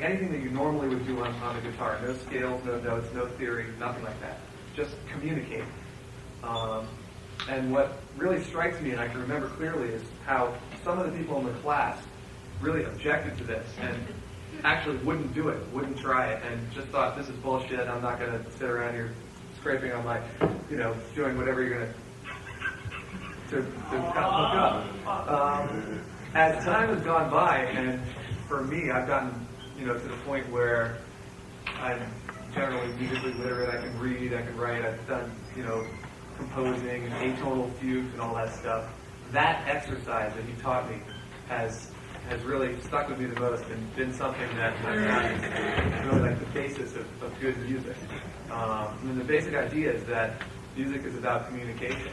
doing anything that you normally would do on the guitar. No scales, no notes, no theory, nothing like that. Just communicate. And what really strikes me, and I can remember clearly, is how some of the people in the class really objected to this and actually wouldn't do it, wouldn't try it, and just thought, this is bullshit, I'm not going to sit around here scraping on my, doing whatever you're going to kind of hook up. As time has gone by, and for me, I've gotten, to the point where I'm generally musically literate, I can read, I can write, I've done, composing and atonal fugues and all that stuff. That exercise that he taught me has really stuck with me the most and been something that I found is really like the basis of good music. And the basic idea is that music is about communication.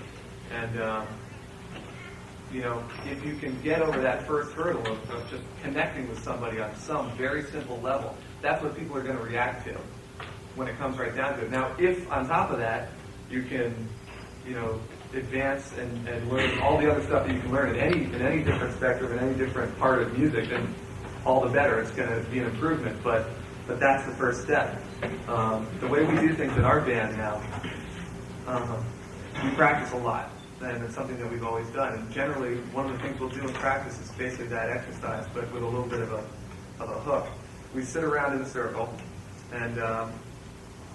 And, if you can get over that first hurdle of just connecting with somebody on some very simple level, that's what people are going to react to when it comes right down to it. Now, if on top of that, you can, advance and learn all the other stuff that you can learn in any different spectrum, in any different part of music, then all the better. It's going to be an improvement, but that's the first step. The way we do things in our band now, we practice a lot, and it's something that we've always done. And generally, one of the things we'll do in practice is basically that exercise, but with a little bit of a hook. We sit around in a circle, and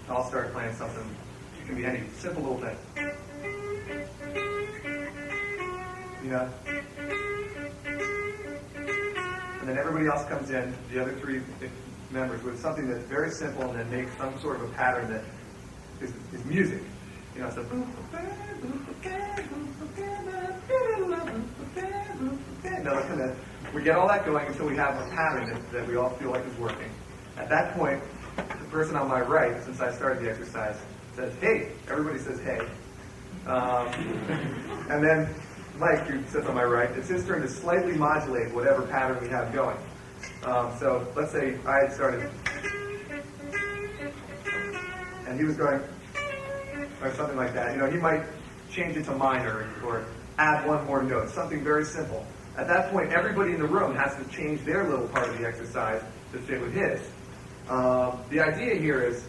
I'll start playing something. It can be any simple little thing. And then everybody else comes in, the other three members, with something that's very simple and then makes some sort of a pattern that is music. So we get all that going until we have a pattern that we all feel like is working. At that point, the person on my right, since I started the exercise, says, hey. Everybody says, hey. And then Mike, who sits on my right, it's his turn to slightly modulate whatever pattern we have going. So let's say I had started, and he was going, or something like that. He might change it to minor or add one more note, something very simple. At that point, everybody in the room has to change their little part of the exercise to fit with his. The idea here is,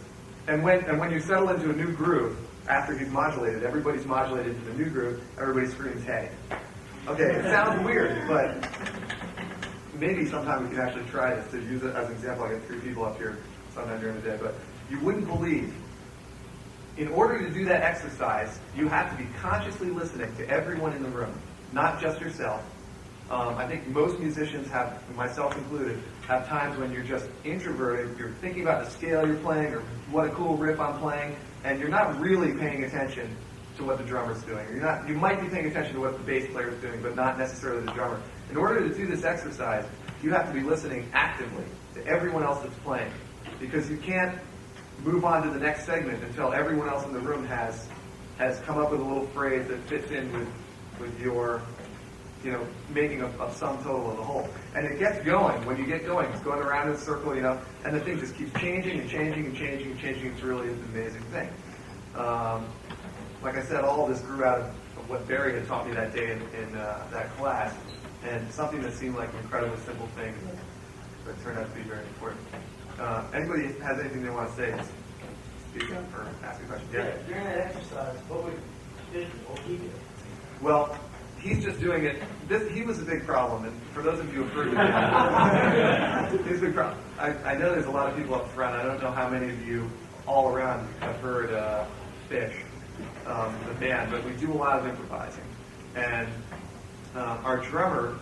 and when you settle into a new groove, after he's modulated, everybody's modulated into the new groove, everybody screams, hey. Okay, it sounds weird, but maybe sometime we can actually try this to use it as an example. I get 3 people up here sometime during the day, but you wouldn't believe, in order to do that exercise, you have to be consciously listening to everyone in the room, not just yourself. I think most musicians have, myself included, have times when you're just introverted, you're thinking about the scale you're playing or what a cool riff I'm playing, and you're not really paying attention to what the drummer's doing. You might be paying attention to what the bass player is doing, but not necessarily the drummer. In order to do this exercise, you have to be listening actively to everyone else that's playing, because you can't move on to the next segment until everyone else in the room has come up with a little phrase that fits in with your, making a sum total of the whole. And it gets going. When you get going, it's going around in a circle, and the thing just keeps changing and changing and changing and changing. It's really an amazing thing. Like I said, all of this grew out of what Barry had taught me that day in that class, and something that seemed like an incredibly simple thing that turned out to be very important. Anybody has anything they want to say? Just speak up or ask a question. Yeah. During that exercise, what would he do? Well, he's just doing it. He was a big problem, and for those of you who have heard of him, he's a big problem. I know there's a lot of people up front. I don't know how many of you all around have heard Phish, the band, but we do a lot of improvising. And our drummer,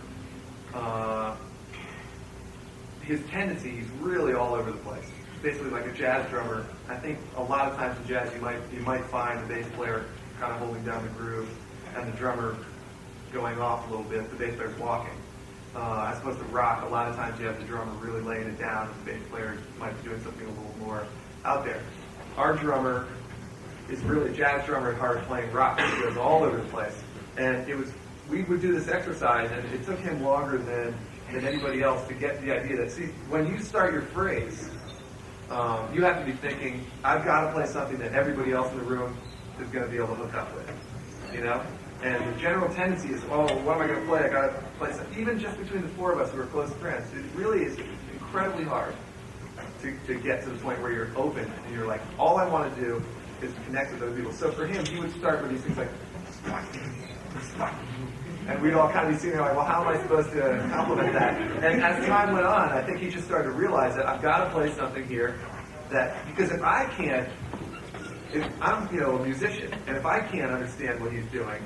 his tendency, he's really all over the place. Basically like a jazz drummer. I think a lot of times in jazz you might find the bass player kind of holding down the groove and the drummer going off a little bit, the bass player's walking. As opposed to rock, a lot of times you have the drummer really laying it down and the bass player might be doing something a little more out there. Our drummer is really a jazz drummer at heart playing rock. He goes all over the place. And we would do this exercise, and it took him longer than anybody else to get the idea that, see, when you start your phrase, you have to be thinking, I've got to play something that everybody else in the room is going to be able to hook up with, And the general tendency is, what am I going to play? I got to play something. Even just between the 4 of us who are close friends, it really is incredibly hard to get to the point where you're open and you're like, all I want to do is connect with other people. So for him, he would start with these things like, and we'd all kind of be sitting there like, well, how am I supposed to compliment that? And as time went on, I think he just started to realize that I've got to play something here that, because if I can't, if I'm, a musician, and if I can't understand what he's doing,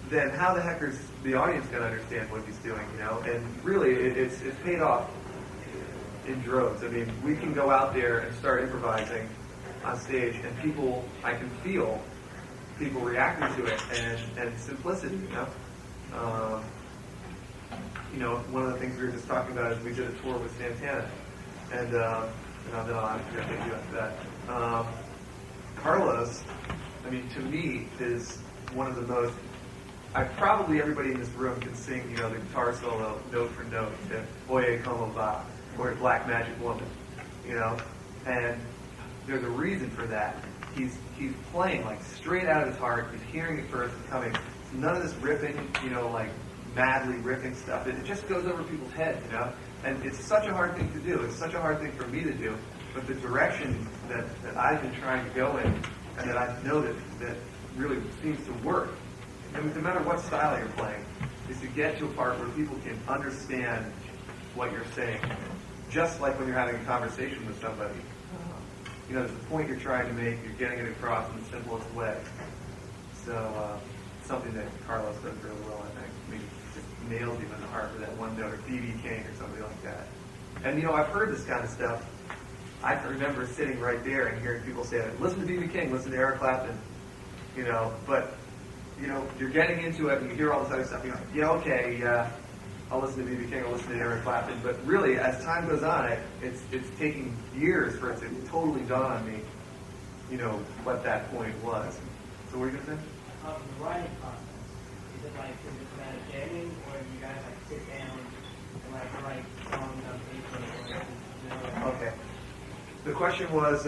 then how the heck is the audience going to understand what he's doing, And really, it's paid off in droves. I mean, we can go out there and start improvising on stage, and I can feel people reacting to it, and simplicity, one of the things we were just talking about is we did a tour with Santana, and I'll get you after that. Carlos, I mean, to me, is one of the most. Probably everybody in this room can sing, the guitar solo note for note to Oye Como Va or Black Magic Woman, and there's a reason for that. He's playing like straight out of his heart. He's hearing it first and coming. None of this riffing, like madly riffing stuff. It just goes over people's heads, And it's such a hard thing to do. It's such a hard thing for me to do. But the direction that I've been trying to go in, and that I've noticed that really seems to work, no matter what style you're playing, is to get to a part where people can understand what you're saying. Just like when you're having a conversation with somebody. There's a point you're trying to make, you're getting it across in the simplest way. So, something that Carlos does really well, I think. I mean, just nails you in the heart with that one note, or B.B. King or something like that. And, I've heard this kind of stuff. I remember sitting right there and hearing people say, listen to B.B. King, listen to Eric Clapton, but, you're getting into it and you hear all this other stuff, you're like, yeah, okay, I'll listen to B.B. King, I'll listen to Eric Clapton, but really, as time goes on, it's taking years for it to totally dawn on me, what that point was. So what are you going to say? The writing process, is it just kind of jamming, or do you guys sit down and write songs on paper? Okay. The question was,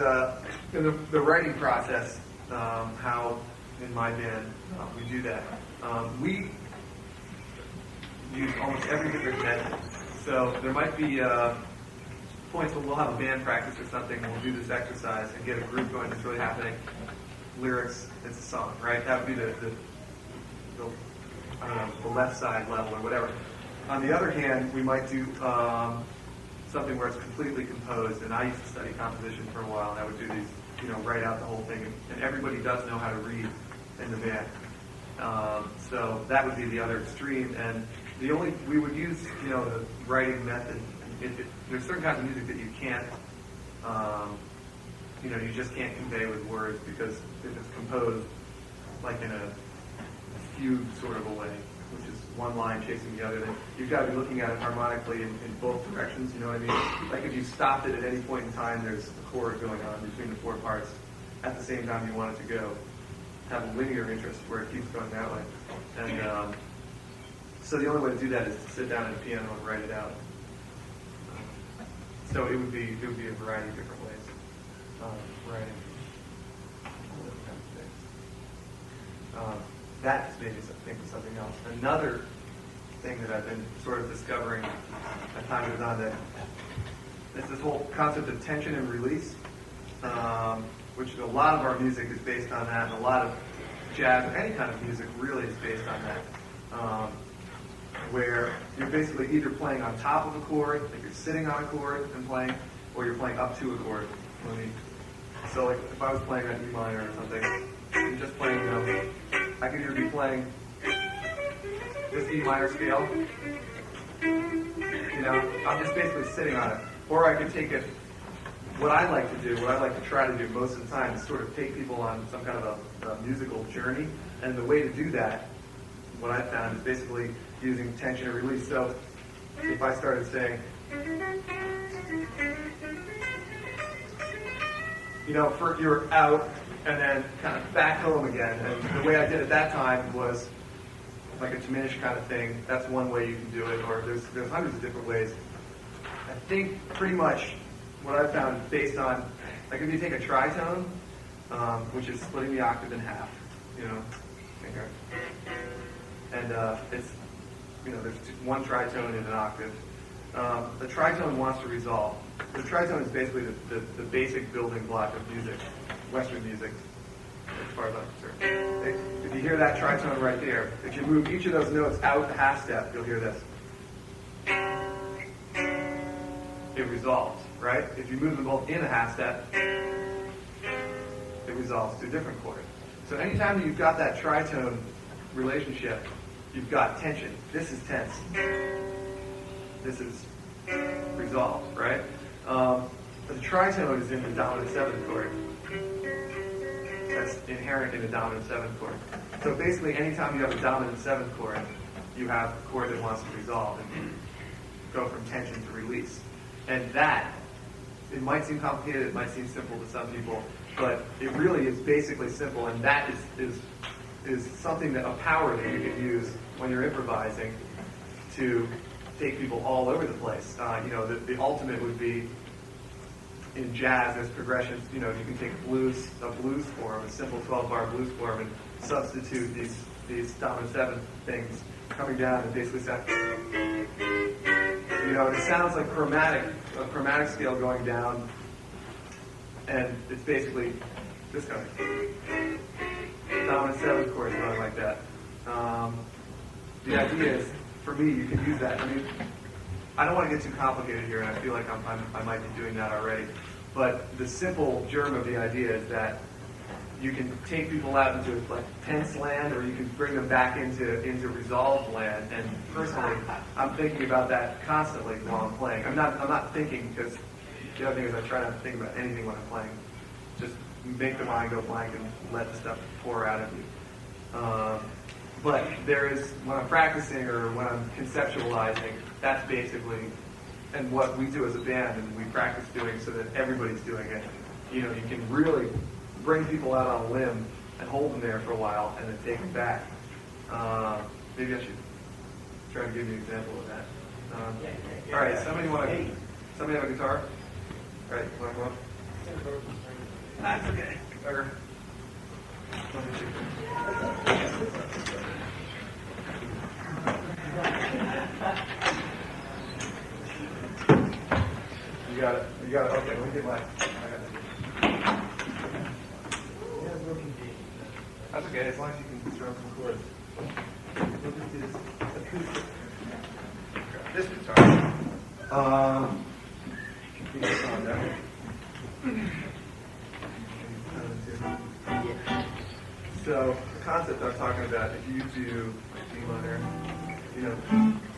in the writing process, how in my band we do that. We use almost every different method. So there might be points where we'll have a band practice or something, and we'll do this exercise and get a group going that's really happening. Lyrics, it's a song, right? That would be the left side level or whatever. On the other hand, we might do something where it's completely composed, and I used to study composition for a while, and I would do these, write out the whole thing, and everybody does know how to read in the band. So that would be the other extreme, and we would use, the writing method. There's certain kinds of music that you can't, you just can't convey with words, because if it's composed like in a fugue sort of a way, which is one line chasing the other, then you've got to be looking at it harmonically in both directions, you know what I mean? Like if you stopped it at any point in time, there's a chord going on between the four parts. At the same time you want it to go, have a linear interest where it keeps going that way. And so the only way to do that is to sit down at a piano and write it out. So it would be a variety of different ways of writing. That just made me think of something else. Another thing that I've been sort of discovering as time goes on, that is this whole concept of tension and release, which a lot of our music is based on that, and a lot of jazz, or any kind of music really is based on that, where you're basically either playing on top of a chord, like you're sitting on a chord and playing, or you're playing up to a chord. So like if I was playing on E minor or something, I'm just playing, I could either be playing this E minor scale, I'm just basically sitting on it, or I could take it. What I like to try to do most of the time is sort of take people on some kind of a musical journey, and the way to do that, what I found, is basically using tension and release. So if I started saying, you're out, and then kind of back home again. And the way I did it that time was like a diminished kind of thing. That's one way you can do it, or there's hundreds of different ways. I think pretty much what I've found based on, like if you take a tritone, which is splitting the octave in half, and it's, there's one tritone in an octave, the tritone wants to resolve. The tritone is basically the basic building block of music, Western music, as far as I'm concerned. If you hear that tritone right there, if you move each of those notes out the half step, you'll hear this. It resolves, right? If you move them both in a half step, it resolves to a different chord. So anytime that you've got that tritone relationship, you've got tension. This is tense. This is resolved, right? The tritone is in the dominant seventh chord. That's inherent in the dominant seventh chord. So basically, anytime you have a dominant seventh chord, you have a chord that wants to resolve and go from tension to release. And that, it might seem complicated, it might seem simple to some people, but it really is basically simple, and that is something that a power that you can use when you're improvising to take people all over the place. The ultimate would be in jazz as progressions. You can take a blues form, a simple 12-bar blues form, and substitute these dominant seventh things coming down and basically sound. It sounds like a chromatic scale going down, and it's basically this kind of dominant seventh chord going like that. The idea is, for me, you can use that. I mean, I don't want to get too complicated here, and I feel like I might be doing that already. But the simple germ of the idea is that you can take people out into like tense land, or you can bring them back into resolved land. And personally, I'm thinking about that constantly while I'm playing. I'm not thinking, because the other thing is I try not to think about anything when I'm playing. Just make the mind go blank and let the stuff pour out of you. But there is, when I'm practicing or when I'm conceptualizing, that's basically, and what we do as a band, and we practice doing so that everybody's doing it. You can really bring people out on a limb and hold them there for a while and then take them back. Maybe I should try to give you an example of that. All right, somebody have a guitar? All right, want to come up? That's okay. Better. You got it. Okay, let me get mine. I got it. That's okay, as long as you can strum some chords. We'll just do this acoustic. This guitar. Keep this on there. So the concept I'm talking about, if you do D minor,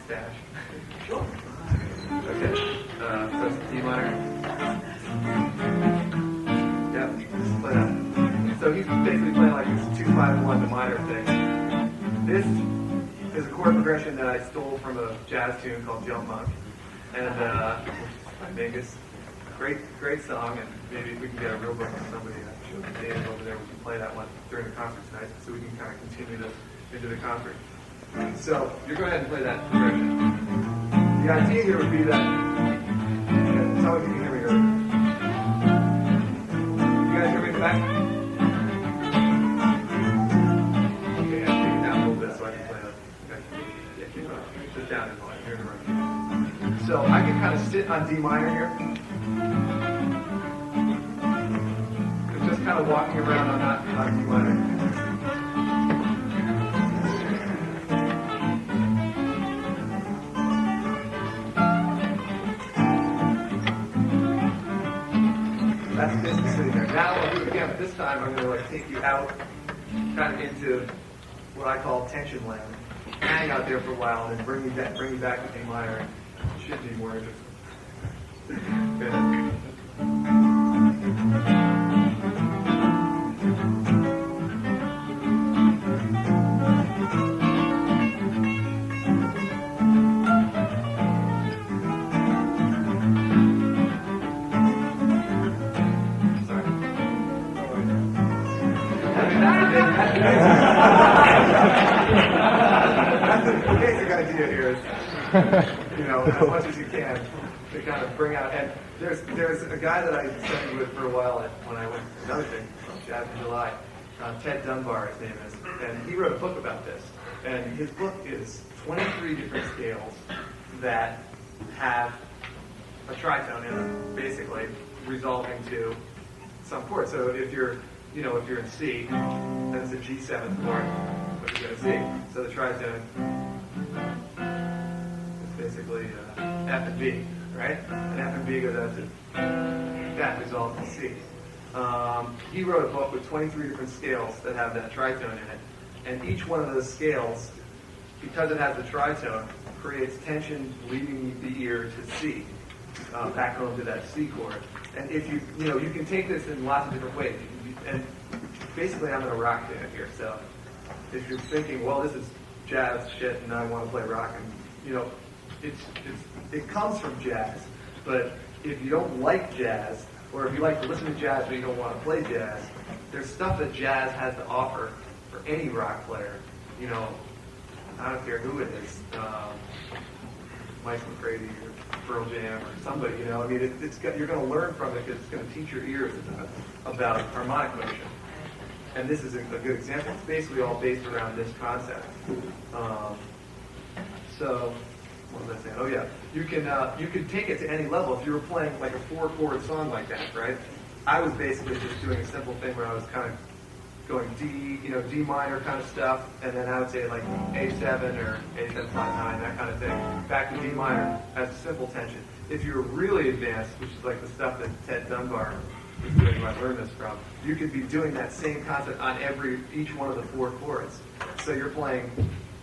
stash. Sure. Okay. So it's D minor. Yep. Just play that. So he's basically playing like this 2-5-1, the minor thing. This is a chord progression that I stole from a jazz tune called Jump Monk, and by Mingus. Great song, and maybe we can get a real book from somebody. Dan over there, we can play that one during the concert tonight, so we can kind of continue this into the concert. So you go ahead and play that progression. The idea here would be that, tell me if you can hear me here. You guys hear me in the back? Okay, I'm taking it down a little bit so I can play that. Okay. Yeah, keep going. Just down in line, here in the room. So I can kind of sit on D minor here. Just kind of walking around on D minor. That's basically sitting there. Now I'll do it again, but this time I'm going to take you out kind of into what I call tension land. Hang out there for a while and then bring you back to D minor. It should be more interesting. Good. The basic idea here is, as much as you can, to kind of bring out. And there's a guy that I studied with for a while when I went to another thing, Jazz in July. Ted Dunbar, his name is, and he wrote a book about this. And his book is 23 different scales that have a tritone in them, basically resolving to some chord. So if you're in C, then it's a G7 chord, which you're going to C. So the tritone is basically F and B, right? And F and B goes out to that resolves to C. He wrote a book with 23 different scales that have that tritone in it, and each one of those scales, because it has the tritone, creates tension leading the ear to C, back home to that C chord. And if you can take this in lots of different ways. And basically, I'm in a rock band here, so if you're thinking, well, this is jazz shit, and I want to play rock, and it comes from jazz. But if you don't like jazz, or if you like to listen to jazz but you don't want to play jazz, there's stuff that jazz has to offer for any rock player. I don't care who it is, Mike McCready or Pearl Jam or somebody. You're going to learn from it because it's going to teach your ears about harmonic motion. And this is a good example. It's basically all based around this concept. So, what was I saying? Oh yeah, you can take it to any level. If you were playing like a 4-chord song like that, right? I was basically just doing a simple thing where I was kind of going D minor kind of stuff, and then I would say like A7 or A7 flat 9, that kind of thing, back to D minor as a simple tension. If you're really advanced, which is like the stuff that Ted Dunbar was doing, who I learned this from, you could be doing that same concept on each one of the 4 chords. So you're playing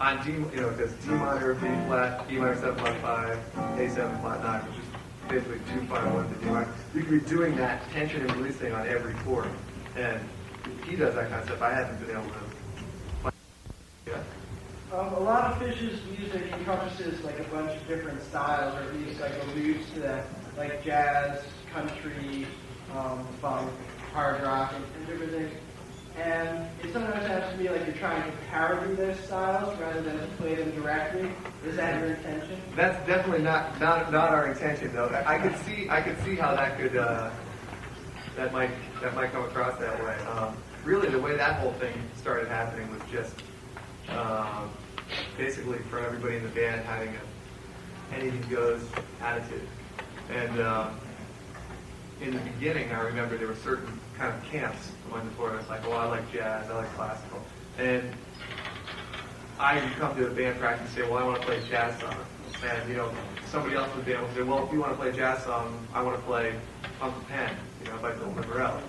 on D, because D minor, B flat, E minor 7 flat 5, A7 flat 9, which is basically 2 5 1 to D minor. You could be doing that tension and release thing on every chord, and he does that kind of stuff. I haven't been able to. Yeah. A lot of Phish's music encompasses like a bunch of different styles, or at least like alludes to that, like jazz, country, funk, hard rock, and different things. And it sometimes sounds to me like you're trying to parody those styles rather than to play them directly. Is that your intention? That's definitely not our intention, though. I could see how that could that might come across that way. Really, the way that whole thing started happening was just basically for everybody in the band having a anything goes attitude. And in the beginning, I remember there were certain kind of camps among the four of us, like, well, I like jazz, I like classical. And I would come to a band practice and say, well, I want to play a jazz song. And, somebody else in the band would say, well, if you want to play a jazz song, I want to play Uncle Pen, by Bill Monroe.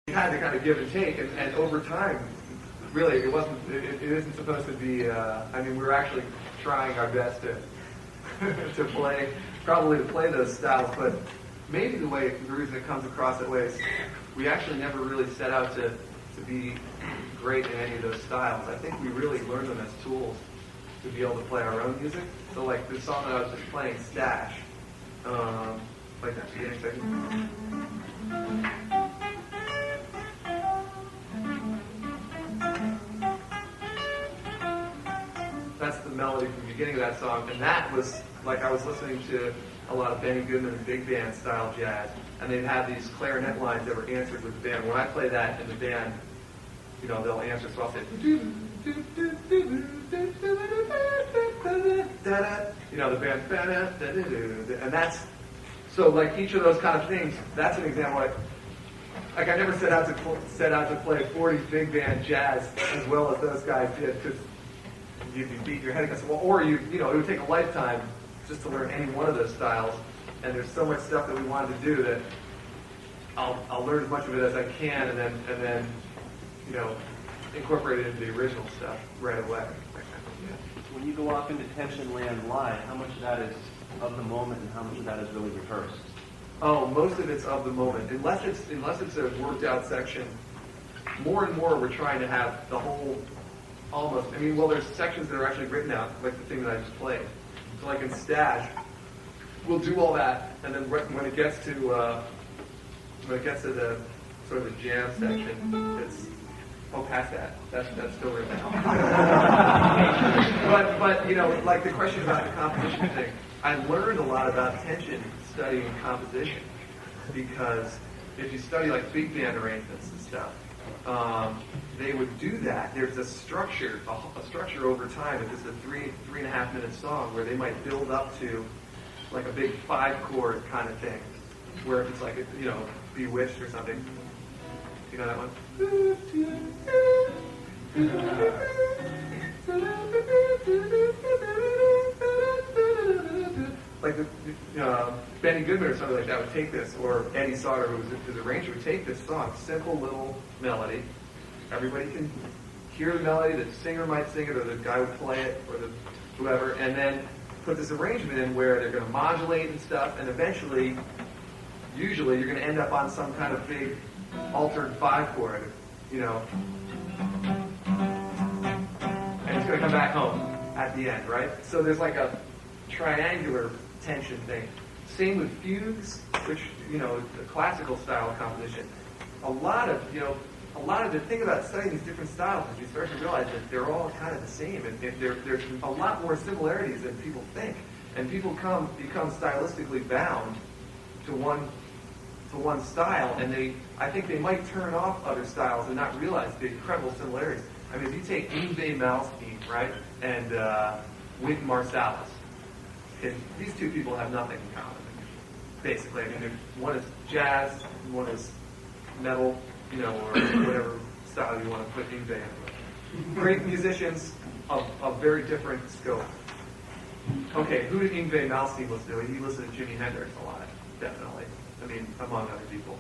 You had to kind of give and take, and over time, really, it isn't supposed to be, we were actually trying our best to play those styles, but maybe the reason it comes across that way is we actually never really set out to be great in any of those styles. I think we really learned them as tools to be able to play our own music. So like the song that I was just playing, Stash, like that beginning section. That's the melody from the beginning of that song, and that was like I was listening to a lot of Benny Goodman big band style jazz, and they'd have these clarinet lines that were answered with the band. When I play that in the band, they'll answer, so I'll say, the band, and that's, so like each of those kind of things, that's an example. Like I never set out to play 40 big band jazz as well as those guys did, because you'd be beating your head against the wall, or it would take a lifetime just to learn any one of those styles. And there's so much stuff that we wanted to do that I'll learn as much of it as I can, and then incorporate it into the original stuff right away. When you go off into tension land live, how much of that is of the moment and how much of that is really rehearsed? Oh, most of it's of the moment. Unless it's a worked out section, more and more we're trying to have the whole almost. There's sections that are actually written out, like the thing that I just played. So like in Stash, we'll do all that, and then when it gets to the sort of the jam section, it's past that. That's still written out. but like the question about the composition thing, I learned a lot about tension studying composition, because if you study like big band arrangements and stuff, they would do that. There's a structure over time. If it's a 3.5 minute song, where they might build up to like a big 5-chord kind of thing, where if it's like Bewitched or something. You know that one? Like Benny Goodman or something like that would take this, or Eddie Sauter, who was his arranger, would take this song, simple little melody. Everybody can hear the melody, the singer might sing it, or the guy would play it, or whoever, and then put this arrangement in where they're going to modulate and stuff, and eventually, usually, you're going to end up on some kind of big altered 5-chord, and it's going to come back home at the end, right? So there's like a triangular tension thing. Same with fugues, which, the classical style composition. A lot of the thing about studying these different styles is you start to realize that they're all kind of the same, and there's a lot more similarities than people think. And people become stylistically bound to one style, and I think they might turn off other styles and not realize the incredible similarities. I mean, if you take Yngwie Malmsteen, right, and Wynton Marsalis, these two people have nothing in common, basically. I mean, one is jazz, and one is metal, or whatever style you want to put Yngwie in. Great musicians of very different scope. Okay, who did Yngwie Malmsteen listen to? He listened to Jimi Hendrix a lot, definitely. I mean, among other people.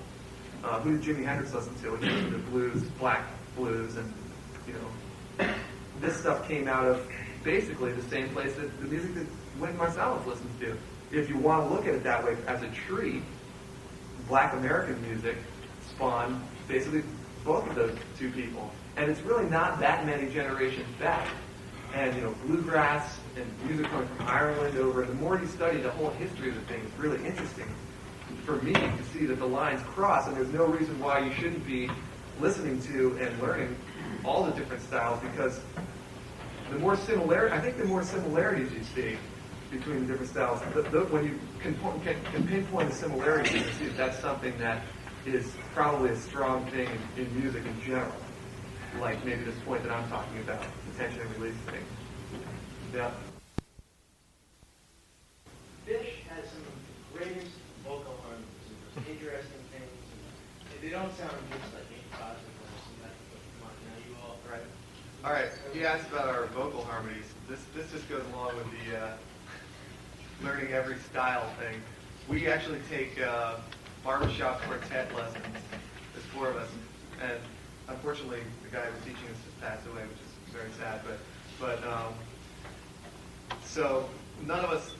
Who did Jimi Hendrix listen to? He listened to blues, black blues, and, this stuff came out of basically the same place that the music that Wynton Marsalis listens to. If you want to look at it that way, as a tree, black American music spawned basically both of those two people. And it's really not that many generations back. And, bluegrass and music coming from Ireland over, the more you study the whole history of the thing, it's really interesting for me to see that the lines cross, and there's no reason why you shouldn't be listening to and learning all the different styles, because the more similarities you see between the different styles, when you can pinpoint the similarities, you see that that's something that is probably a strong thing in music in general, like maybe this point that I'm talking about, the tension and release thing. Yeah. Phish has some of the greatest vocal harmonies and most interesting things. They don't sound just like improvisation. Right. All right. He asked about our vocal harmonies. This just goes along with the learning every style thing. We actually take barbershop quartet lessons. There's 4 of us, and unfortunately, the guy who was teaching us just passed away, which is very sad. But so none of us.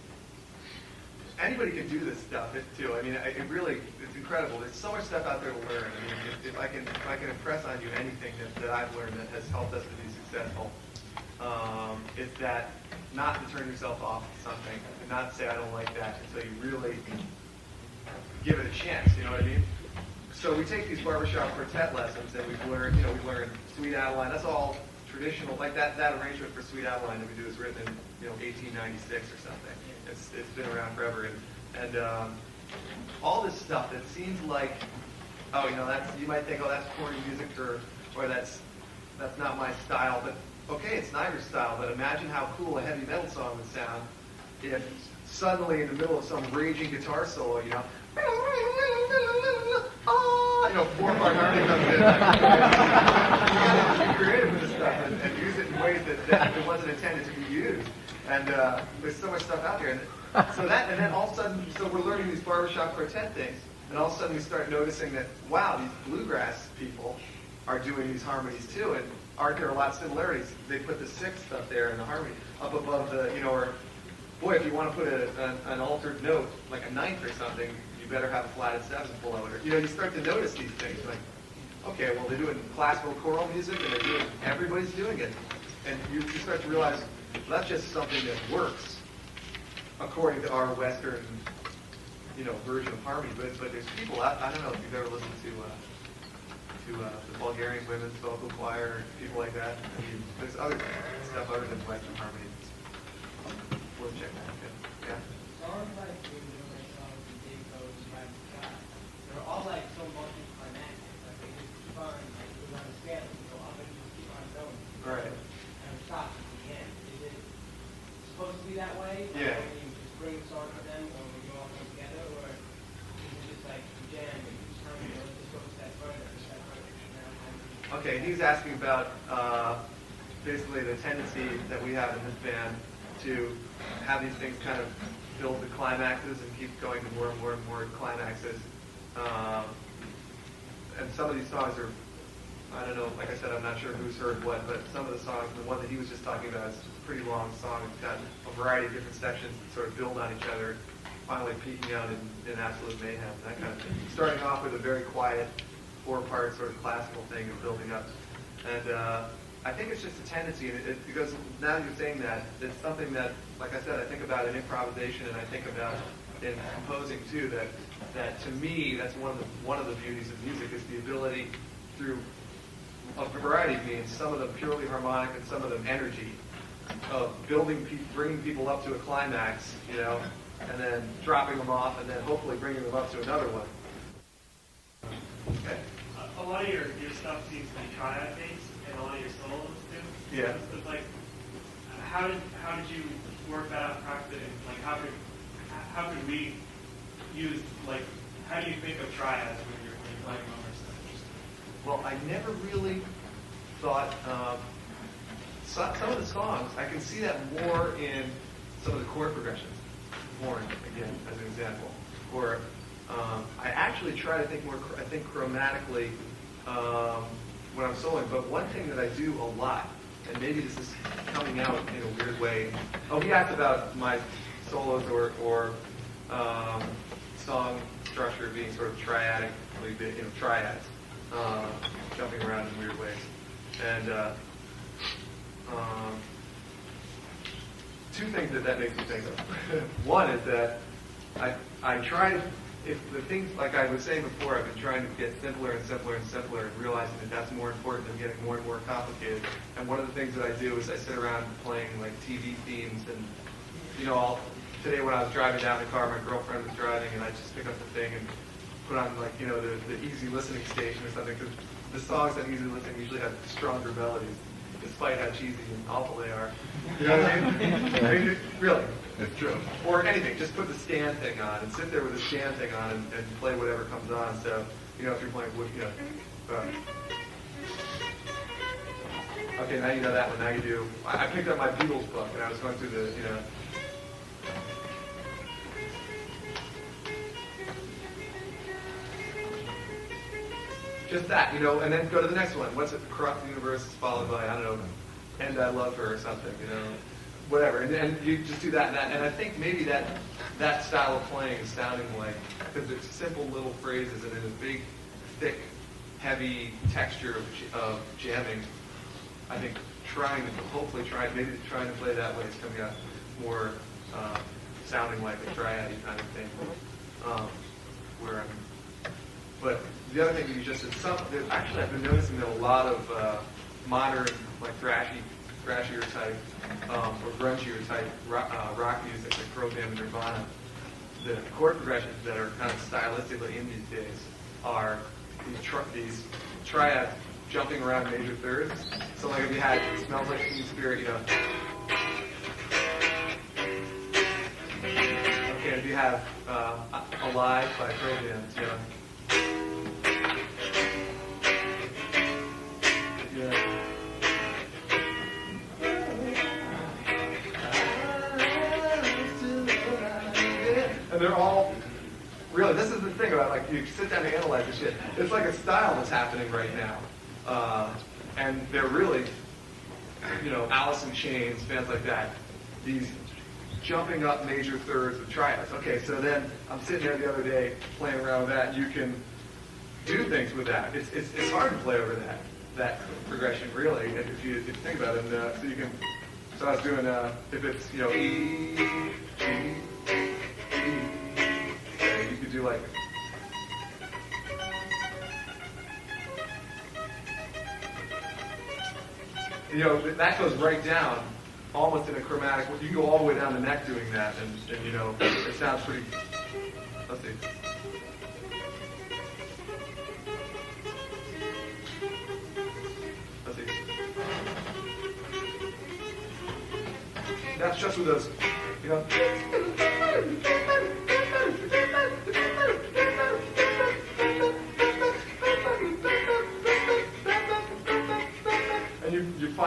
Anybody can do this stuff too. I mean, it's incredible. There's so much stuff out there to learn. I mean, if I can impress on you anything that I've learned that has helped us to be successful, it's that not to turn yourself off to something, and not say I don't like that until you really give it a chance. You know what I mean? So we take these barbershop quartet lessons, and we learn Sweet Adeline. That's all traditional. Like that arrangement for Sweet Adeline that we do is written in 1896 or something. It's been around forever, and all this stuff that seems like, you might think, that's corny music, or that's not my style. But okay, it's not your style. But imagine how cool a heavy metal song would sound if suddenly in the middle of some raging guitar solo, 4-part harmony comes in. You gotta be creative with this stuff and use it in ways that it wasn't intended to be used. And there's so much stuff out there. And then all of a sudden, so we're learning these barbershop quartet things, and all of a sudden we start noticing that, wow, these bluegrass people are doing these harmonies too, and aren't there a lot of similarities? They put the 6th up there in the harmony, up above the, or, boy, if you want to put an altered note, like a 9th or something, you better have a flatted 7th below it. Or, you start to notice these things, like, okay, well, they're doing classical choral music, and everybody's doing it. And you start to realize, well, that's just something that works according to our Western, version of harmony. But there's people. I don't know if you've ever listened to the Bulgarian women's vocal choir, or people like that. I mean, there's other stuff other than Western harmony. We'll check that. Yeah. Songs like the songs and Dave Co's Private Sky, they're all like so multi-climatic. Like they just fun. Like Okay, he's asking about basically the tendency that we have in this band to have these things kind of build the climaxes and keep going to more and more and more climaxes. And some of these songs are, I don't know, like I said, I'm not sure who's heard what, but some of the songs, the one that he was just talking about, is a pretty long song. It's got a variety of different sections that sort of build on each other, finally peaking out in absolute mayhem, that kind of thing. Starting off with a very quiet, four-part sort of classical thing and building up. And I think it's just a tendency, and because now you're saying that, it's something that, like I said, I think about in improvisation, and I think about in composing too, that to me, that's one of the beauties of music, is the ability through a variety of means, some of them purely harmonic and some of them energy, of bringing people up to a climax, you know, and then dropping them off, and then hopefully bringing them up to another one. Okay. A lot of your stuff seems to be triad based, and a lot of your solos too. Yeah. So it's like, how did you work that out practically? Like, how could we use, like, how do you think of triads when you're playing numbers? Well, I never really thought, some of the songs, I can see that more in some of the chord progressions. Horn, again, as an example. Or I actually try to think more, I think chromatically when I'm soloing. But one thing that I do a lot, and maybe this is coming out in a weird way. Oh, he asked about my solos or song structure being sort of triadic, you know, triads, jumping around in weird ways. And two things that makes me think of. One is that I try to, if the things, like I was saying before, I've been trying to get simpler and simpler and simpler and realizing that that's more important than getting more and more complicated. And one of the things that I do is I sit around playing like TV themes, and you know, today when I was driving down the car, my girlfriend was driving, and I just pick up the thing and put on, like, you know, the easy listening station or something, because the songs on easy listening usually have stronger melodies, despite how cheesy and awful they are. You know what I mean? I mean, really, it's true. Or anything, just put the stand thing on and sit there with the stand thing on and play whatever comes on. So, you know, if you're playing wood, you know. Okay, now you know that one. Now you do. I picked up my Beatles book and I was going through the, you know. Just that, you know, and then go to the next one. What's it? Corrupt Universe is followed by, I don't know, And I Love Her or something, you know, whatever. And you just do that and that. And I think maybe that style of playing is sounding like, because it's simple little phrases and in a big, thick, heavy texture of jamming, I think hopefully trying to play that way is coming out more sounding like a triad kind of thing. But the other thing that you just said, actually I've been noticing that a lot of modern, like thrashier type, or grungier type rock music, like Pearl Jam and Nirvana, the chord progressions that are kind of stylistically in these days are these triads jumping around major thirds. So like if you had It Smells Like Teen Spirit, you know. Okay, if you have Alive by Pearl Jam, you know. And they're all, really, this is the thing about, like, you sit down and analyze this shit. It's like a style that's happening right now. And they're really, you know, Alice in Chains, bands like that. These jumping up major thirds with triads. Okay, so then I'm sitting there the other day playing around with that. You can do things with that. It's hard to play over that progression, really, if you think about it. So you can, so I was doing, if it's, you know, E, G, E, you could do like, you know, that goes right down, almost in a chromatic. You can go all the way down the neck doing that, and you know, it sounds pretty. Let's see. Let's see. That's just with those, you know.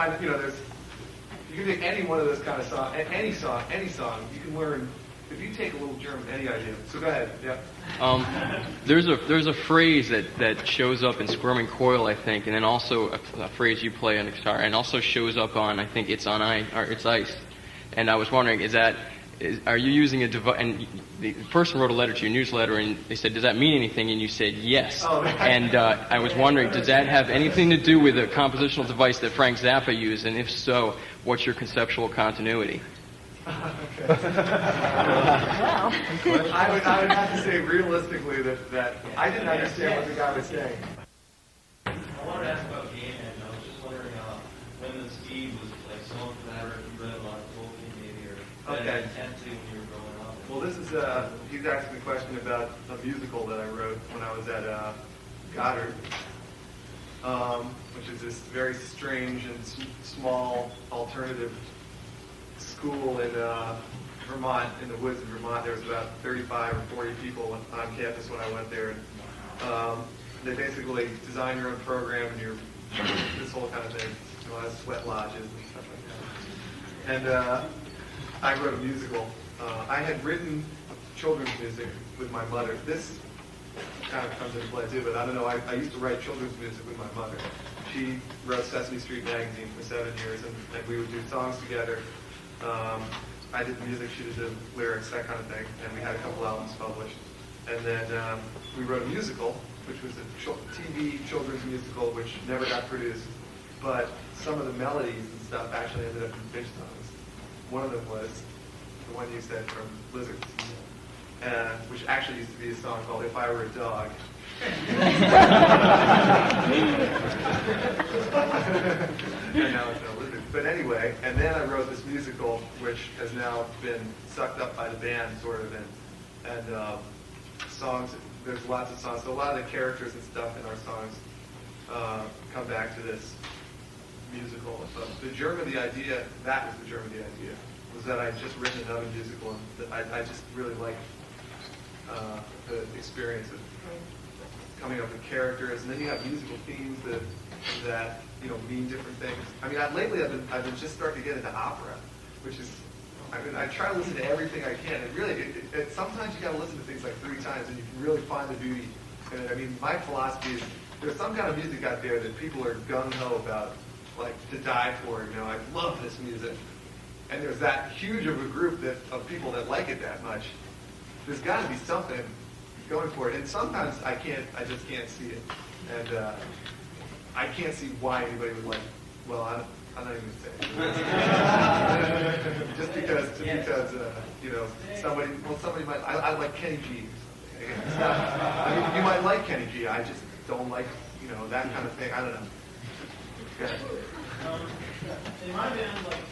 find, you know, you can take any one of those kind of songs, any song, you can learn. If you take a little German, any idea. So go ahead. Yeah. There's a phrase that shows up in Squirming Coil, I think, and then also a phrase you play on the guitar, and also shows up on, I think, It's on Ice, or It's Ice. And I was wondering, are you using a device? And the person wrote a letter to your newsletter, and they said, "Does that mean anything?" And you said, "Yes." Oh, and I was wondering, does that have anything to do with a compositional device that Frank Zappa used? And if so, what's your conceptual continuity? Okay. I would have to say realistically that I didn't understand what the guy was saying. I wanted to ask about GAMEHENGE. I was just wondering when the speed was like so for that, or if you read a lot of Tolkien maybe, or Okay. intensity when you were growing up. Well, this is he's asking me a question about a musical that I wrote when I was at Goddard, which is this very strange and small alternative school in Vermont, in the woods of Vermont. There was about 35 or 40 people on campus when I went there. And they basically design your own program and this whole kind of thing. You know, has sweat lodges and stuff like that. And I wrote a musical. I had written children's music with my mother. This kind of comes into play too, but I don't know. I used to write children's music with my mother. She wrote Sesame Street magazine for 7 years, and we would do songs together. I did the music, she did the lyrics, that kind of thing, and we had a couple albums published. And then we wrote a musical, which was a TV children's musical, which never got produced. But some of the melodies and stuff actually ended up in Phish songs. One of them was the one you said from Blizzard, which actually used to be a song called If I Were a Dog. And now it's no Blizzard. But anyway, and then I wrote this musical, which has now been sucked up by the band, sort of, and songs. There's lots of songs. So a lot of the characters and stuff in our songs come back to this musical. So the germ of the idea, that was the germ of the idea, was that I'd just written another musical, and I just really liked the experience of coming up with characters, and then you have musical themes that you know mean different things. I mean, lately I've been just starting to get into opera, which is, I mean, I try to listen to everything I can. And really, sometimes you got to listen to things like 3 times, and you can really find the beauty in it. I mean, my philosophy is there's some kind of music out there that people are gung ho about, like to die for. You know, I love this music, and there's that huge of a group of people that like it that much. There's got to be something going for it, and sometimes I just can't see it, and I can't see why anybody would like. Well, I'm not even gonna say it. just because you know somebody might. I like Kenny G. Or something. It's not, I mean, you might like Kenny G. I just don't like that kind of thing. I don't know. Okay. In my band, like,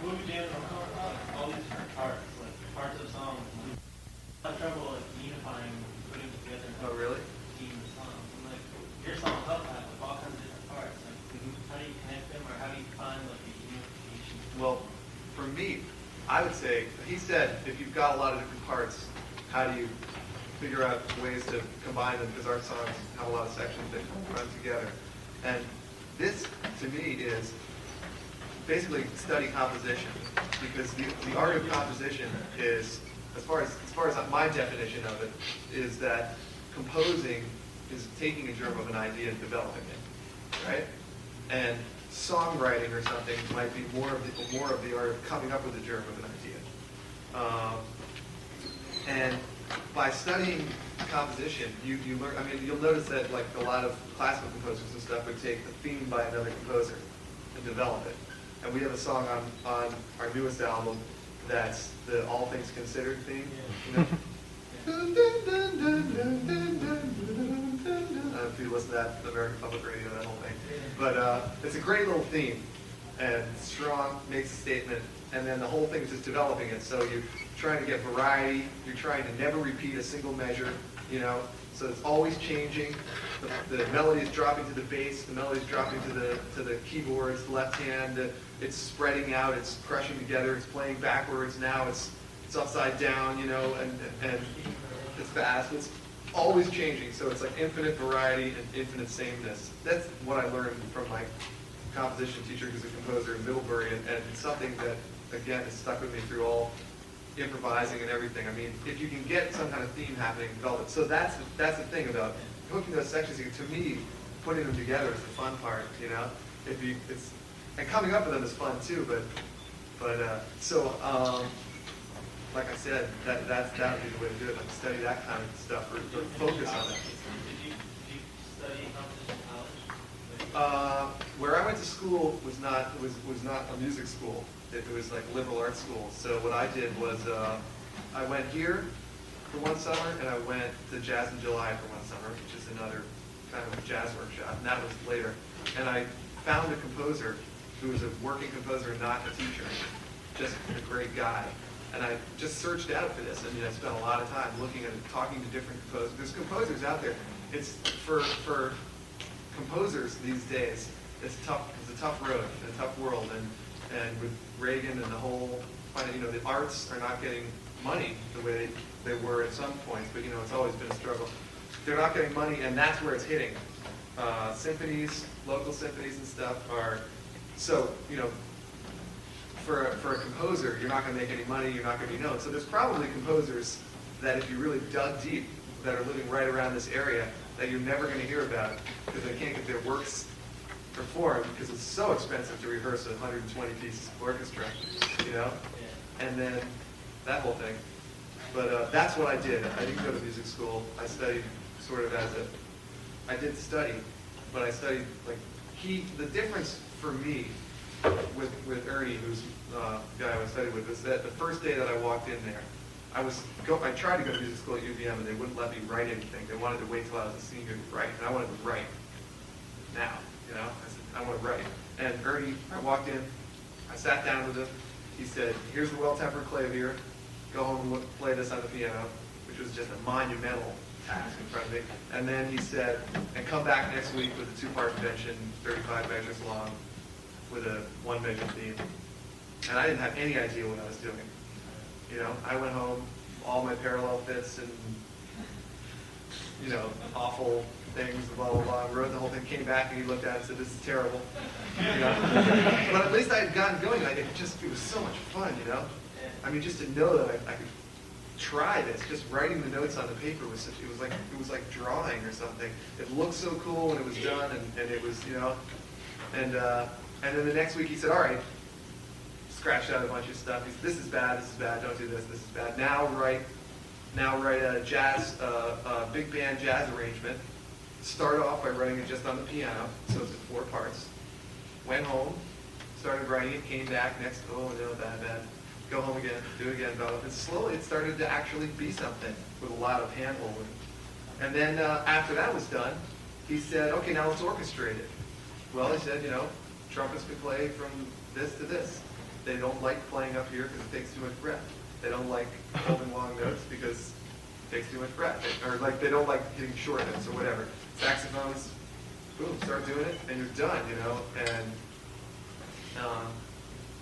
we'll be jamming all these different parts, like parts of songs. I have trouble like unifying, putting together. Oh, really? Team the songs. And like your songs help that with all kinds of different parts. Like, how do you connect them, or how do you find like the unification? Well, for me, I would say he said if you've got a lot of different parts, how do you figure out ways to combine them? Because our songs have a lot of sections that run together, and this to me is basically study composition, because the art of composition is, as far as my definition of it, is that composing is taking a germ of an idea and developing it, right? And songwriting or something might be more of the art of coming up with a germ of an idea. And by studying composition, you learn. I mean, you'll notice that like a lot of classical composers and stuff would take a theme by another composer and develop it. And we have a song on our newest album that's the All Things Considered theme. You know? I don't know if you listen to that, the American Public Radio, that whole thing. But it's a great little theme, and strong, makes a statement, and then the whole thing is just developing it. So you're trying to get variety, you're trying to never repeat a single measure, so it's always changing. The melody is dropping to the bass, the melody is dropping to the keyboards, the left hand, it's spreading out, it's crushing together, it's playing backwards, now it's upside down, and it's fast. It's always changing, so it's like infinite variety and infinite sameness. That's what I learned from my composition teacher who's a composer in Middlebury, and it's something that, again, has stuck with me through all improvising and everything. I mean, if you can get some kind of theme happening, develop it. So that's the thing about hooking those sections. To me, putting them together is the fun part. You know, and coming up with them is fun too. Like I said, that would be the way to do it. Like study that kind of stuff, or focus on it. Did you study composition in college? Where I went to school was not a music school. It was like a liberal arts school. So what I did was I went here for one summer, and I went to Jazz in July for one summer, which is another kind of a jazz workshop, and that was later. And I found a composer who was a working composer, not a teacher, just a great guy. And I just searched out for this. I mean, I spent a lot of time looking at it, talking to different composers. There's composers out there. It's for composers these days. It's tough. It's a tough road, a tough world, and with Reagan and the whole, the arts are not getting money the way they were at some points. But it's always been a struggle. They're not getting money, and that's where it's hitting. Symphonies, local symphonies and stuff are so For a composer, you're not going to make any money, you're not going to be known. So there's probably composers that if you really dug deep, that are living right around this area, that you're never going to hear about because they can't get their works performed because it's so expensive to rehearse a 120-piece orchestra, and then that whole thing. But that's what I did. I didn't go to music school. I studied sort of I did study, but I studied the difference for me with Ernie, who's the guy I studied with, is that the first day that I walked in there, I tried to go to music school at UVM, and they wouldn't let me write anything. They wanted to wait till I was a senior to write, and I wanted to write now. I said, I want to write. And Ernie, I walked in, I sat down with him. He said, here's the well-tempered clavier. Go home and play this on the piano, which was just a monumental task in front of me. And then he said, and come back next week with a two-part invention, 35 measures long, with a one-measure theme. And I didn't have any idea what I was doing. I went home, all my parallel fits and, awful things, blah, blah, blah. Wrote the whole thing, came back, and he looked at it and said, this is terrible. But at least I had gotten going. It was so much fun, I mean, just to know that I could try this. Just writing the notes on the paper was it was like drawing or something. It looked so cool when it was done, and it was, and then the next week he said, all right, scratched out a bunch of stuff. He said, this is bad, don't do this is bad. Now write a jazz, big band jazz arrangement. Start off by writing it just on the piano, so it's in 4 parts. Went home, started writing it, came back, oh no, bad. Go home again, do it again, develop. And slowly it started to actually be something with a lot of hand-holding. And then after that was done, he said, okay, now let's orchestrate it. Well, he said, trumpets can play from this to this. They don't like playing up here because it takes too much breath. They don't like holding long notes because it takes too much breath. Or they don't like hitting short notes or whatever. Saxophones, boom, start doing it, and you're done, And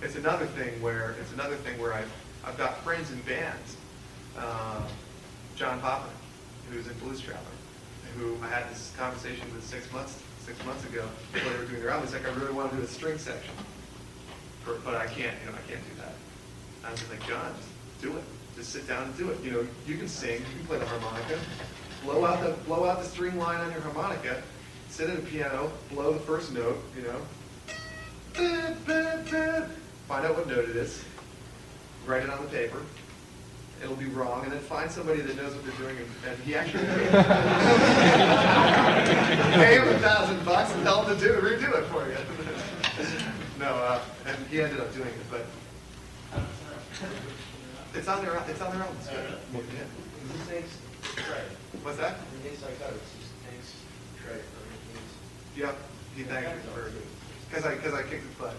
it's another thing where I've got friends in bands. John Poppin, who's in Blues Traveler, who I had this conversation with 6 months ago when they were doing their album. He's like, I really want to do a string section, but I can't, I can't do that. And I was like, John, just do it. Just sit down and do it. You can sing, you can play the harmonica, blow out the string line on your harmonica, sit at a piano, blow the first note, find out what note it is, write it on the paper. It'll be wrong, and then find somebody that knows what they're doing, and he actually pay him $1,000 and tell him to redo it for you. No, and he ended up doing it, but it's on their album. Yeah. He thanks Trey. What's that? He thanks Trey for making these. Yep, he thanked me for it because I kicked his butt.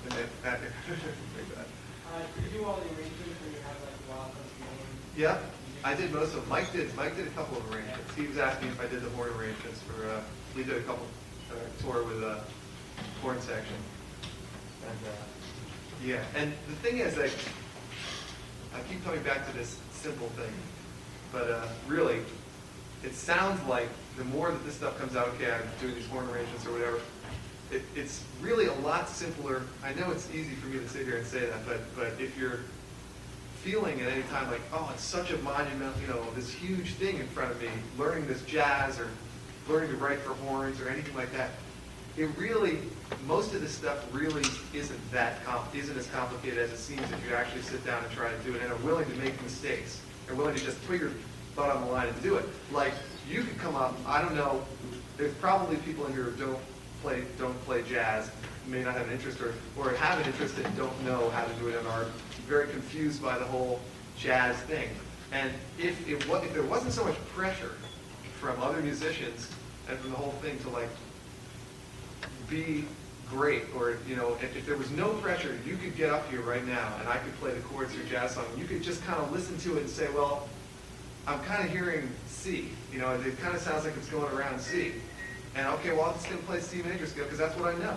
And then, do you do all the arrangements when you have the wild card? Yeah, I did most of them. Mike did a couple of arrangements. He was asking if I did the horn arrangements for. He did a couple tour with a horn section. And yeah, and the thing is, I keep coming back to this simple thing, but really, it sounds like the more that this stuff comes out, okay, I'm doing these horn arrangements or whatever, it's really a lot simpler. I know it's easy for me to sit here and say that, but if you're feeling at any time like, oh, it's such a monument, this huge thing in front of me, learning this jazz or learning to write for horns or anything like that, it really, most of this stuff really isn't as complicated as it seems if you actually sit down and try to do it and are willing to make mistakes and willing to just put your butt on the line and do it. Like, you could come up, I don't know, there's probably people in here who don't play jazz, may not have an interest or have an interest and don't know how to do it and are very confused by the whole jazz thing. And if there wasn't so much pressure from other musicians and from the whole thing to like be great, or if there was no pressure, you could get up here right now and I could play the chords to your jazz song. You could just kind of listen to it and say, well, I'm kind of hearing C. It kind of sounds like it's going around C. And okay, well, I'm just going to play C major scale because that's what I know.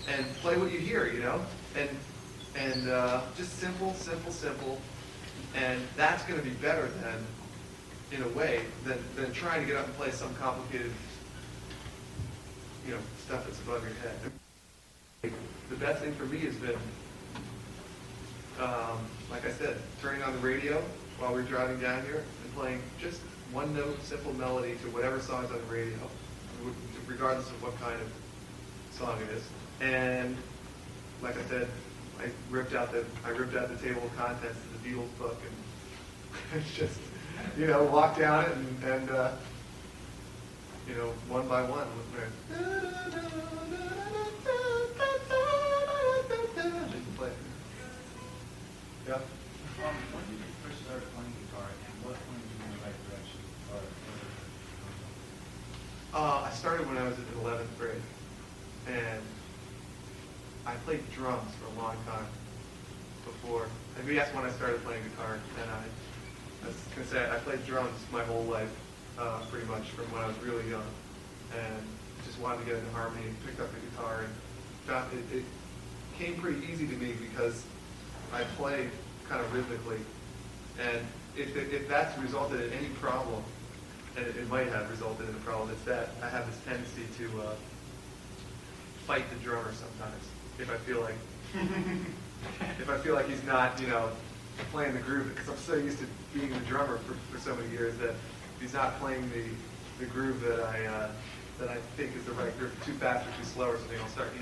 And play what you hear, and just simple. And that's going to be better than, in a way, than trying to get up and play some complicated, stuff that's above your head. The best thing for me has been, like I said, turning on the radio while we're driving down here and playing just one note, simple melody to whatever song's on the radio, regardless of what kind of song it is. And like I said, I ripped out the table of contents of the Beatles book and just walked down it and one by one. Play. Yeah. When did you first start playing guitar, and what pointed you in the right direction? I started when I was in 11th grade, and I played drums for a long time before. And that's when I started playing guitar. And I was going to say, I played drums my whole life, pretty much from when I was really young, and just wanted to get into harmony. Picked up the guitar, and found it came pretty easy to me because I play kind of rhythmically. And if that's resulted in any problem, and it might have resulted in a problem, it's that I have this tendency to fight the drummer sometimes. If I feel like he's not, playing the groove, because I'm so used to being the drummer for so many years that he's not playing the groove that I think is the right groove, too fast or too slow or something. I'll start,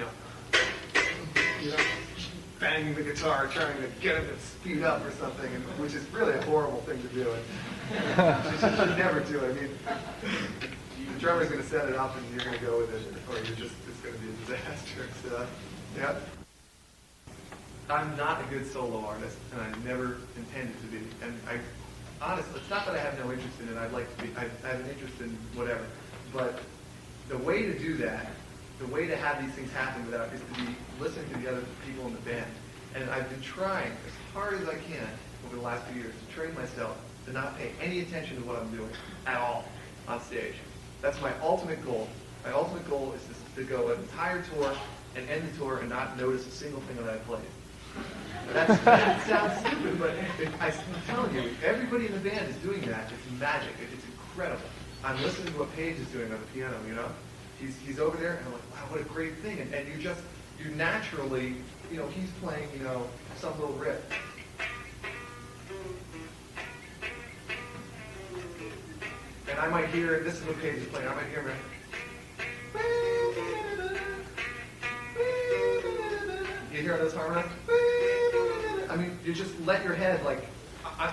banging the guitar, trying to get him to speed up or something, which is really a horrible thing to do. You should never do it. I mean, the drummer's going to set it up and you're going to go with it, or it's going to be a disaster. So, yeah. I'm not a good solo artist, and I never intended to be. And honestly, it's not that I have no interest in it. I'd like to be. I have an interest in whatever. But the way to do that, the way to have these things happen without, is to be listening to the other people in the band. And I've been trying as hard as I can over the last few years to train myself to not pay any attention to what I'm doing at all on stage. That's my ultimate goal. My ultimate goal is to go an entire tour and end the tour and not notice a single thing that I played. That sounds stupid, but I'm telling you, everybody in the band is doing that. It's magic. It's incredible. I'm listening to what Paige is doing on the piano, He's over there, and I'm like, wow, what a great thing. And you naturally, he's playing, some little riff. And I might hear, this is what Paige is playing, I might hear him. You hear those harmonies? I mean, you just let your head,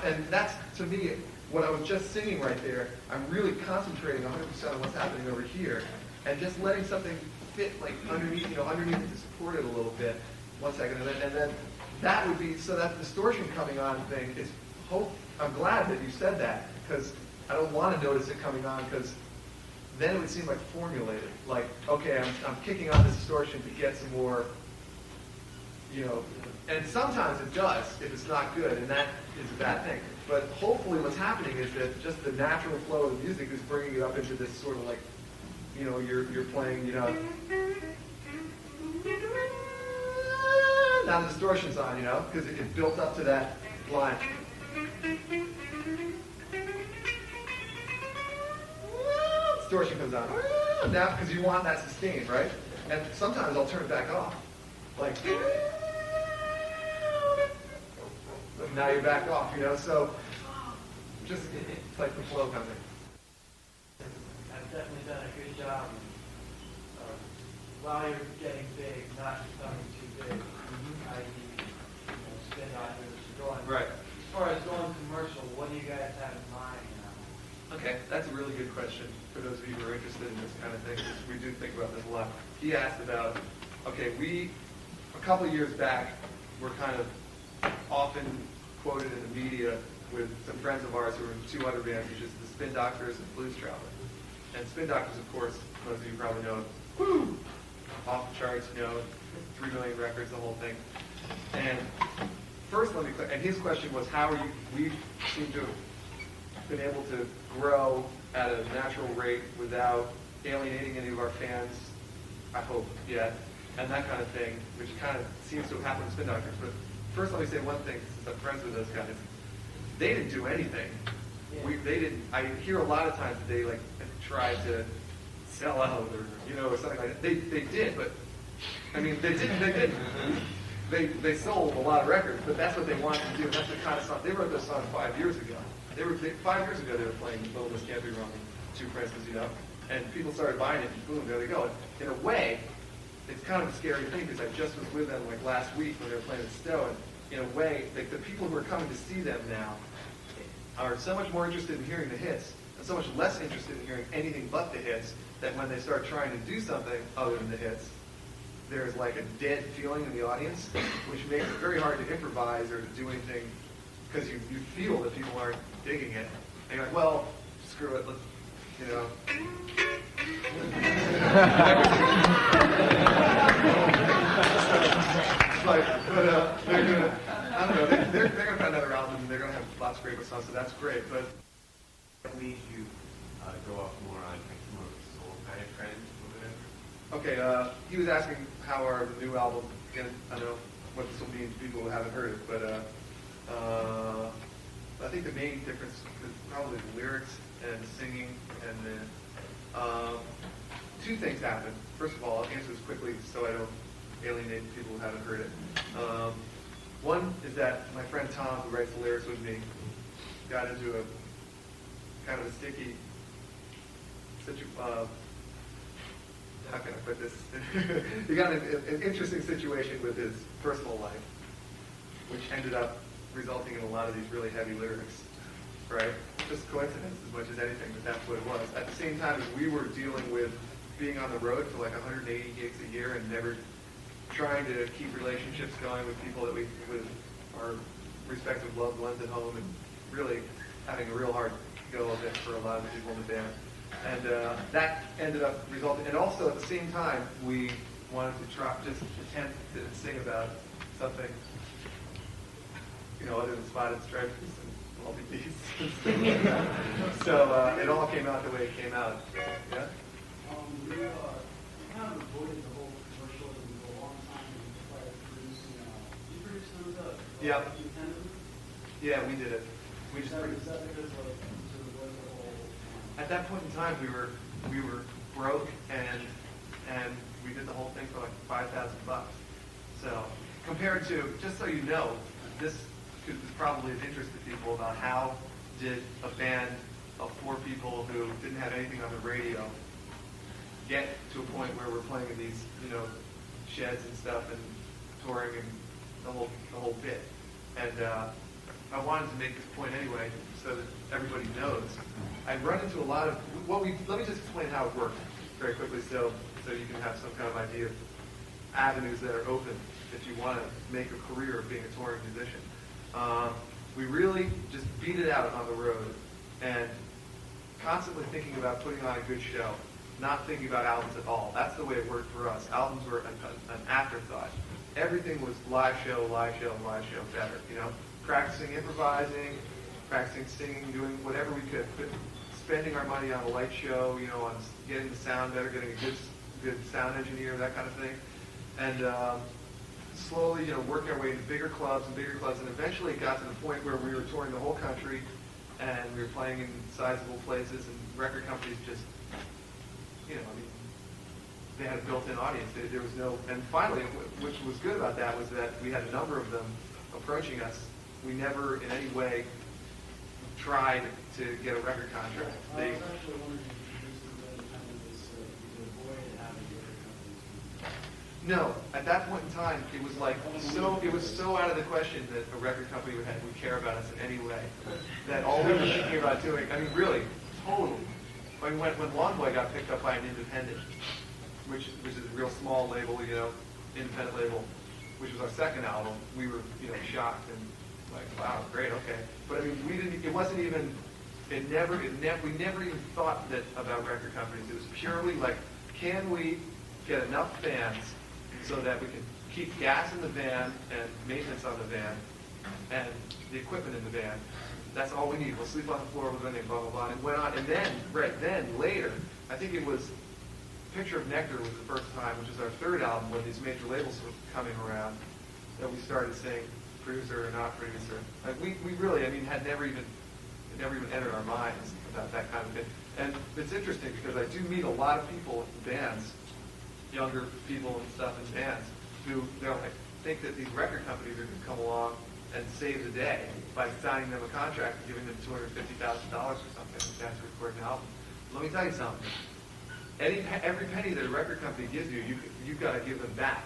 and that's, to me, what I was just singing right there. I'm really concentrating 100% on what's happening over here, and just letting something fit, underneath it to support it a little bit. 1 second, and then that would be, so that distortion coming on thing is, I'm glad that you said that, because I don't want to notice it coming on, because then it would seem like formulated. Like, okay, I'm kicking on this distortion to get some more, and sometimes it does if it's not good, and that is a bad thing. But hopefully what's happening is that just the natural flow of the music is bringing it up into this sort of you're playing, now the distortion's on, because it built up to that line. Distortion comes on. Now, because you want that sustain, right? And sometimes I'll turn it back off. Like, now you're back off, so just it's like the flow coming. I've definitely done a good job of, while you're getting big, not becoming too big, i.e., spin doctors going. Right. As far as going commercial, what do you guys have in mind now? Okay, that's a really good question for those of you who are interested in this kind of thing. We do think about this a lot. He asked about, okay, a couple of years back, were kind of often quoted in the media with some friends of ours who were in two other bands, which is the Spin Doctors and Blues Traveler. And Spin Doctors, of course, most of you probably know, whoo, off the charts, 3 million records, the whole thing. And first, let me and his question was, how are you? We seem to have been able to grow at a natural rate without alienating any of our fans, I hope, yet, and that kind of thing, which kind of seems to have happened with Spin Doctors. But first, let me say one thing, since I'm friends with those guys. They didn't do anything. They didn't. I hear a lot of times that they tried to sell out or something like that. They did, but I mean they didn't. They sold a lot of records, but that's what they wanted to do. And that's the kind of song they wrote. This song 5 years ago. 5 years ago they were playing "Little Miss Can't Be Wrong," Two Princes, and people started buying it. And boom, there they go. And in a way, it's kind of a scary thing because I just was with them last week when they were playing at Stowe. And in a way, the people who are coming to see them now are so much more interested in hearing the hits and so much less interested in hearing anything but the hits that when they start trying to do something other than the hits, there's like a dead feeling in the audience, which makes it very hard to improvise or to do anything because you feel that people aren't digging it. And you're like, well, screw it, let's, they're gonna, I don't know, they're gonna put another album and they're gonna have lots of great songs, so that's great. But what made you go off more on some of the soul kind of trends or whatever? okay, he was asking how are the new album. Again, I don't know what this will mean to people who haven't heard it, but I think the main difference is probably the lyrics and singing, and then two things happen. First of all, I'll answer this quickly so I don't alienate people who haven't heard it. One is that my friend Tom, who writes the lyrics with me, got into a kind of a sticky how can I put this? He got an interesting situation with his personal life, which ended up resulting in a lot of these really heavy lyrics, right? Just coincidence as much as anything, but that's what it was. At the same time as we were dealing with being on the road for 180 gigs a year and never trying to keep relationships going with people that with our respective loved ones at home, and really having a real hard go of it for a lot of the people in the band. And that ended up resulting, and also at the same time, we wanted to just attempt to sing about something, other than spotted stripes and multi beasts. So it all came out the way it came out. Yeah? You kind of avoided the whole commercialism for a long time and started producing, you produced those Yeah. independently? Yeah, we did it. We just Is that because of sort of what the whole... At that point in time, we were broke, and we did the whole thing for $5,000. So compared to, just so you know, this is probably of interest to people about how did a band of 4 people who didn't have anything on the radio get to a point where we're playing in these, sheds and stuff and touring and the whole bit. And I wanted to make this point anyway, so that everybody knows. I've run into a lot of let me just explain how it worked very quickly, so you can have some kind of idea of avenues that are open if you want to make a career of being a touring musician. We really just beat it out on the road and constantly thinking about putting on a good show, not thinking about albums at all. That's the way it worked for us. Albums were an afterthought. Everything was live show, better, practicing improvising, practicing singing, doing whatever we could, but spending our money on a light show, on getting the sound better, getting a good sound engineer, that kind of thing. And slowly, working our way into bigger clubs, and eventually it got to the point where we were touring the whole country, and we were playing in sizable places, and record companies just, they had a built-in audience. There was no, and finally, which was good about that was that we had a number of them approaching us. We never in any way tried to get a record contract. I was actually wondering if you used the kind of this to avoid having record companies. No, at that point in time, it was like it was so out of the question that a record company would care about us in any way. That all we were thinking about doing, I mean, really, totally. I mean, when Long Boy got picked up by an independent, which is a real small label, independent label, which was our second album, we were, shocked and like, wow, great, okay. But I mean, we didn't. It wasn't even. We never even thought that about record companies. It was purely like, can we get enough fans so that we can keep gas in the van and maintenance on the van and the equipment in the van. That's all we need. We'll sleep on the floor with anything, blah, blah, blah. And went on. And then, later, I think it was Picture of Nectar was the first time, which is our third album, when these major labels were coming around, that we started saying producer or not producer. Like we really, had never even entered our minds about that kind of thing. And it's interesting because I do meet a lot of people in bands, younger people and stuff in bands, who they'll think that these record companies are going to come along and save the day by signing them a contract and giving them $250,000 or something like that to record an album. Let me tell you something. Every penny that a record company gives you, you've got to give them back.